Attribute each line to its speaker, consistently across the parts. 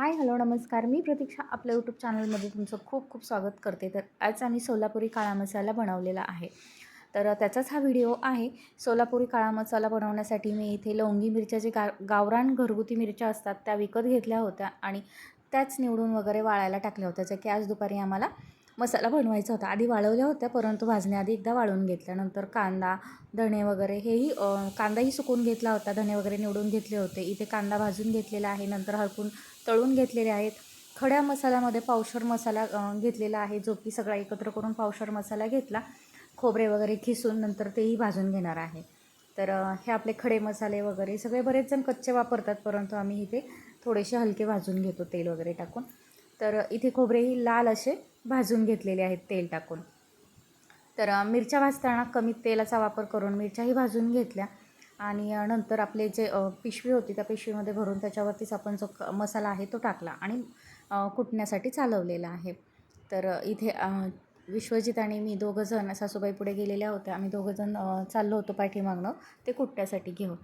Speaker 1: Hi hello नमस्कार. मी प्रतीक्षा आपल्या YouTube चॅनलमध्ये तुमचं खूप खूप स्वागत करते. तर आज आम्ही सोलापुरी काळा मसाला बनवलेला आहे. तर त्याचाच हा व्हिडिओ आहे. सोलापुरी काळा मसाला बनवण्यासाठी मी इथे लवंगी मिरच्या जे गावरान घरगुती मिरच्या असतात त्या विकत घेतल्या होत्या आणि त्याच निवडून वगैरे वाळायला टाकल्या होत्या, जे की आज दुपारी आम्हाला मसाला बनवायचा होता. आधी वाळवल्या होत्या, परंतु भाजण्याआधी एकदा वाळून घेतल्यानंतर कांदा धणे वगैरे हेही कांदाही सुकवून घेतला होता, धणे वगैरे निवडून घेतले होते. इथे कांदा भाजून घेतलेला आहे, नंतर हलकून तळून घेतलेले आहेत. खड्या मसाल्यामध्ये पावशर मसाला घेतलेला आहे, जो की सगळा एकत्र करून पावशर मसाला घेतला. खोबरे वगैरे खिसून नंतर तेही भाजून घेणार आहे. तर हे आपले खडे मसाले वगैरे सगळे बरेच जण कच्चे वापरतात, परंतु आम्ही इथे थोडेसे हलके भाजून घेतो तेल वगैरे टाकून. तर इथे खोबरेही लाल असे भाजून घेतलेले आहेत तेल टाकून. तर मिरच्या भाजताना कमी तेलाचा वापर करून मिरच्याही भाजून घेतल्या आणि नंतर आपले जे पिशवी होती त्या पिशवीमध्ये भरून त्याच्यावरतीच आपण जो मसाला आहे तो टाकला आणि कुटण्यासाठी चालवलेला आहे. तर इथे विश्वजित आणि मी दोघंजण सासूबाई पुढे गेलेल्या होत्या. आम्ही दोघंजण चाललो होतो पाठीमागणं ते कुटण्यासाठी घेऊन.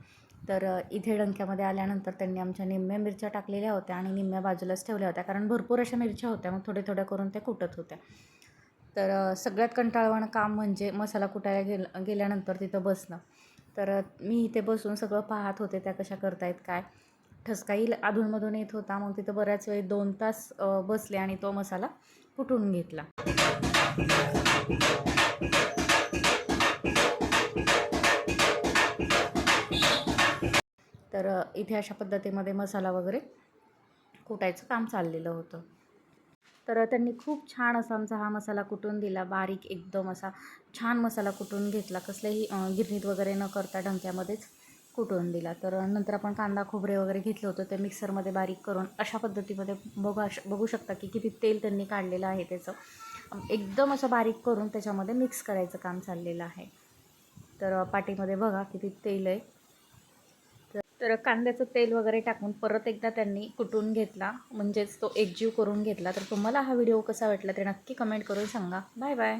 Speaker 1: तर इथे डंक्यामध्ये आल्यानंतर त्यांनी आमच्या निम्म्या मिरच्या टाकलेल्या होत्या आणि निम्म्या बाजूलाच ठेवल्या होत्या, कारण भरपूर अशा मिरच्या होत्या. मग थोड्या थोड्या करून त्या कुटत होत्या. तर सगळ्यात कंटाळवाणं काम म्हणजे मसाला कुटायला गेल्यानंतर तिथं बसणं. तर मी इथे बसून सगळं पाहत होते त्या कशा करतायत काय. ठसकाही अधूनमधून येत होता. मग तिथं बऱ्याच वेळ 2 तास बसले आणि तो मसाला कुटून घेतला. तर इथे अशा पद्धतीमध्ये मसाला वगैरे कुटायचं काम चाललेलं होतं. तर त्यांनी खूप छान असा आमचा हा मसाला कुटून दिला. बारीक एकदम असा छान मसाला कुटून घेतला. कसलेही गिरणीत वगैरे न करता डंक्यामध्येच कुटून दिला. तर नंतर आपण कांदा खोबरे वगैरे घेतलं होतं ते मिक्सरमध्ये बारीक करून अशा पद्धतीमध्ये बघू शकता की किती तेल त्यांनी काढलेलं आहे. त्याचं एकदम असं बारीक करून त्याच्यामध्ये मिक्स करायचं काम चाललेलं आहे. तर पाटीमध्ये बघा किती तेल आहे. तर कांद्याचं तेल वगैरे टाकून परत एकदा त्यांनी कुटून घेतला, म्हणजेच तो एकजीव करून घेतला. तर तुम्हाला हा व्हिडिओ कसा वाटला ते नक्की कमेंट करून सांगा. Bye bye.